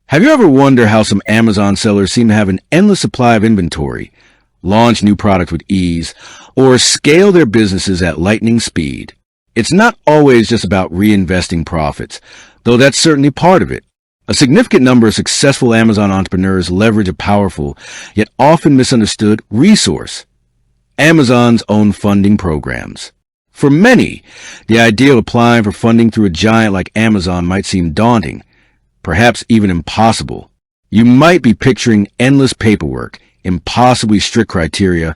Have you ever wondered how some Amazon sellers seem to have an endless supply of inventory, launch new products with ease, or scale their businesses at lightning speed? It's not always just about reinvesting profits, though that's certainly part of it. A significant number of successful Amazon entrepreneurs leverage a powerful, yet often misunderstood, resource: Amazon's own funding programs. For many, the idea of applying for funding through a giant like Amazon might seem daunting, perhaps even impossible. You might be picturing endless paperwork, impossibly strict criteria,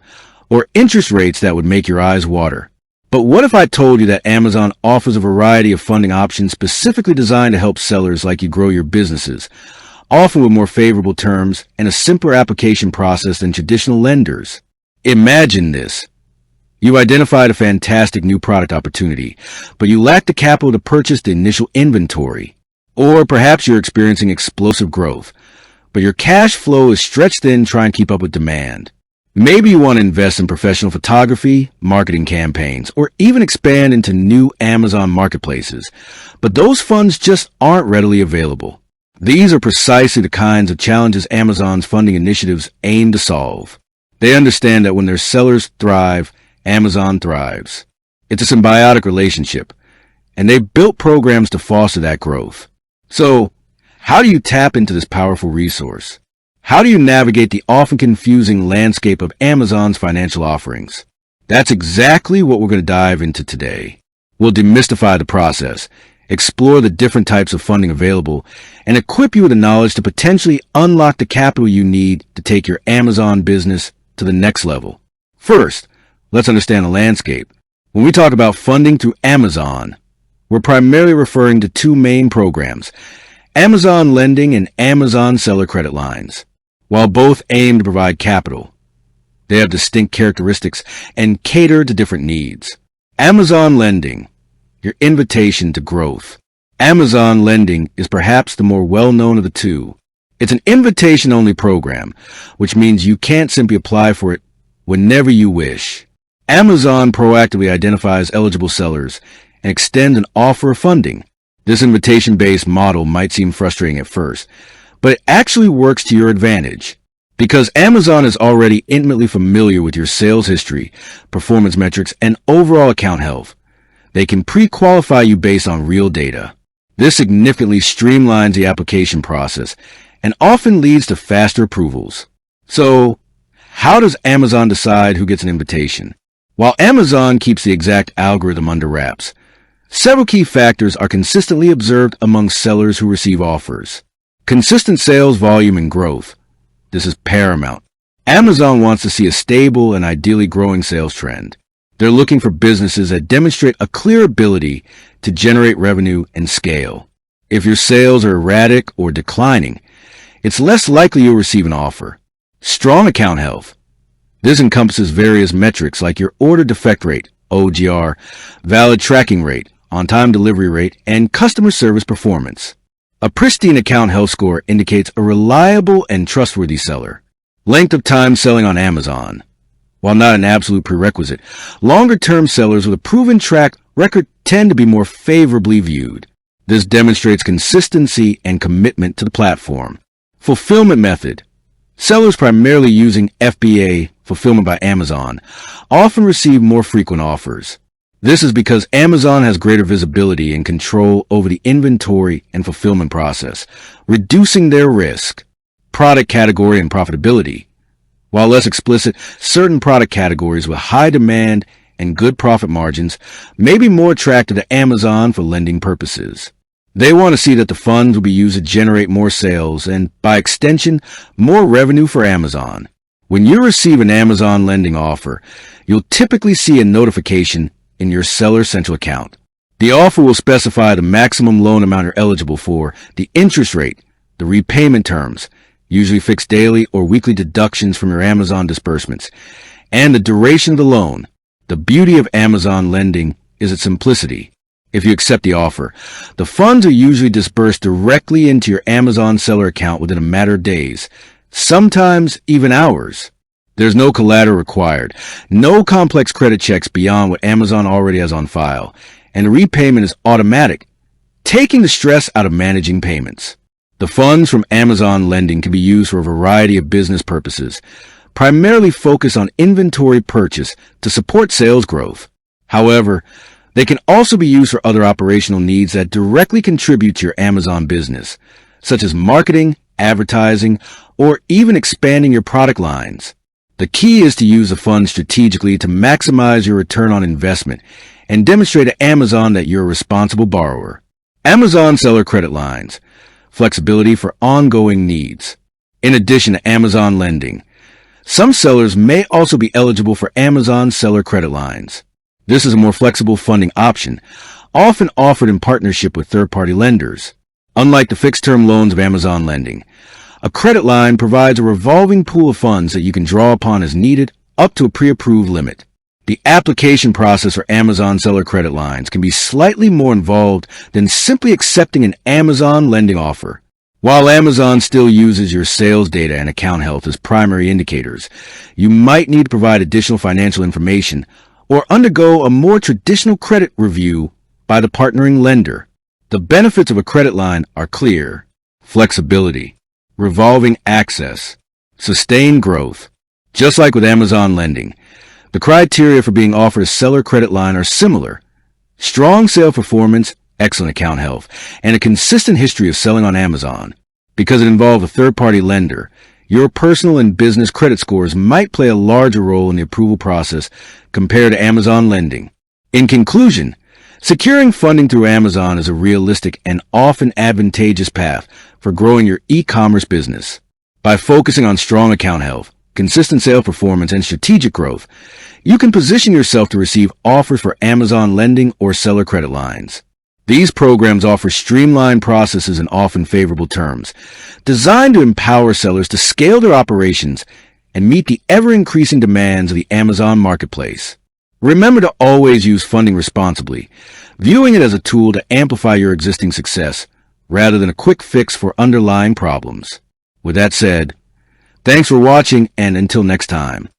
or interest rates that would make your eyes water. But what if I told you that Amazon offers a variety of funding options specifically designed to help sellers like you grow your businesses, often with more favorable terms and a simpler application process than traditional lenders? Imagine this. You identified a fantastic new product opportunity, but you lack the capital to purchase the initial inventory. Or perhaps you're experiencing explosive growth, but your cash flow is stretched thin trying to keep up with demand. Maybe you want to invest in professional photography, marketing campaigns, or even expand into new Amazon marketplaces, but those funds just aren't readily available. These are precisely the kinds of challenges Amazon's funding initiatives aim to solve. They understand that when their sellers thrive, Amazon thrives. It's a symbiotic relationship, and they've built programs to foster that growth. So, how do you tap into this powerful resource? How do you navigate the often confusing landscape of Amazon's financial offerings? That's exactly what we're going to dive into today. We'll demystify the process, explore the different types of funding available, and equip you with the knowledge to potentially unlock the capital you need to take your Amazon business to the next level. First, let's understand the landscape. When we talk about funding through Amazon, we're primarily referring to two main programs: Amazon Lending and Amazon Seller Credit Lines. While both aim to provide capital, they have distinct characteristics and cater to different needs. Amazon Lending, your invitation to growth. Amazon Lending is perhaps the more well-known of the two. It's an invitation-only program, which means you can't simply apply for it whenever you wish. Amazon proactively identifies eligible sellers and extends an offer of funding. This invitation-based model might seem frustrating at first, but it actually works to your advantage. Because Amazon is already intimately familiar with your sales history, performance metrics, and overall account health, they can pre-qualify you based on real data. This significantly streamlines the application process and often leads to faster approvals. So, how does Amazon decide who gets an invitation? While Amazon keeps the exact algorithm under wraps, several key factors are consistently observed among sellers who receive offers. Consistent sales volume and growth. This is paramount. Amazon wants to see a stable and ideally growing sales trend. They're looking for businesses that demonstrate a clear ability to generate revenue and scale. If your sales are erratic or declining, it's less likely you'll receive an offer. Strong account health. This encompasses various metrics like your order defect rate, OGR, valid tracking rate, on-time delivery rate, and customer service performance. A pristine account health score indicates a reliable and trustworthy seller. Length of time selling on Amazon. While not an absolute prerequisite, longer-term sellers with a proven track record tend to be more favorably viewed. This demonstrates consistency and commitment to the platform. Fulfillment method. Sellers primarily using FBA, Fulfillment by Amazon, often receive more frequent offers. This is because Amazon has greater visibility and control over the inventory and fulfillment process, reducing their risk. Product category and profitability. While less explicit, certain product categories with high demand and good profit margins may be more attractive to Amazon for lending purposes. They want to see that the funds will be used to generate more sales and, by extension, more revenue for Amazon. When you receive an Amazon lending offer, you'll typically see a notification in your Seller Central account. The offer will specify the maximum loan amount you're eligible for, the interest rate, the repayment terms, usually fixed daily or weekly deductions from your Amazon disbursements, and the duration of the loan. The beauty of Amazon lending is its simplicity. If you accept the offer, the funds are usually disbursed directly into your Amazon seller account within a matter of days, sometimes even hours. There's no collateral required, no complex credit checks beyond what Amazon already has on file, and the repayment is automatic, taking the stress out of managing payments. The funds from Amazon lending can be used for a variety of business purposes, primarily focused on inventory purchase to support sales growth. However, they can also be used for other operational needs that directly contribute to your Amazon business, such as marketing, advertising, or even expanding your product lines. The key is to use the funds strategically to maximize your return on investment and demonstrate to Amazon that you're a responsible borrower. Amazon seller credit lines, flexibility for ongoing needs. In addition to Amazon lending, some sellers may also be eligible for Amazon seller credit lines. This is a more flexible funding option, often offered in partnership with third-party lenders. Unlike the fixed-term loans of Amazon lending, a credit line provides a revolving pool of funds that you can draw upon as needed, up to a pre-approved limit. The application process for Amazon seller credit lines can be slightly more involved than simply accepting an Amazon lending offer. While Amazon still uses your sales data and account health as primary indicators, you might need to provide additional financial information or undergo a more traditional credit review by the partnering lender. The benefits of a credit line are clear: flexibility, revolving access, sustained growth. Just like with Amazon lending, the criteria for being offered a seller credit line are similar: strong sale performance, excellent account health, and a consistent history of selling on Amazon. Because it involves a third-party lender, your personal and business credit scores might play a larger role in the approval process compared to Amazon lending. In conclusion, securing funding through Amazon is a realistic and often advantageous path for growing your e-commerce business. By focusing on strong account health, consistent sale performance, and strategic growth, you can position yourself to receive offers for Amazon lending or seller credit lines. These programs offer streamlined processes and often favorable terms, designed to empower sellers to scale their operations and meet the ever-increasing demands of the Amazon marketplace. Remember to always use funding responsibly, viewing it as a tool to amplify your existing success rather than a quick fix for underlying problems. With that said, thanks for watching, and until next time.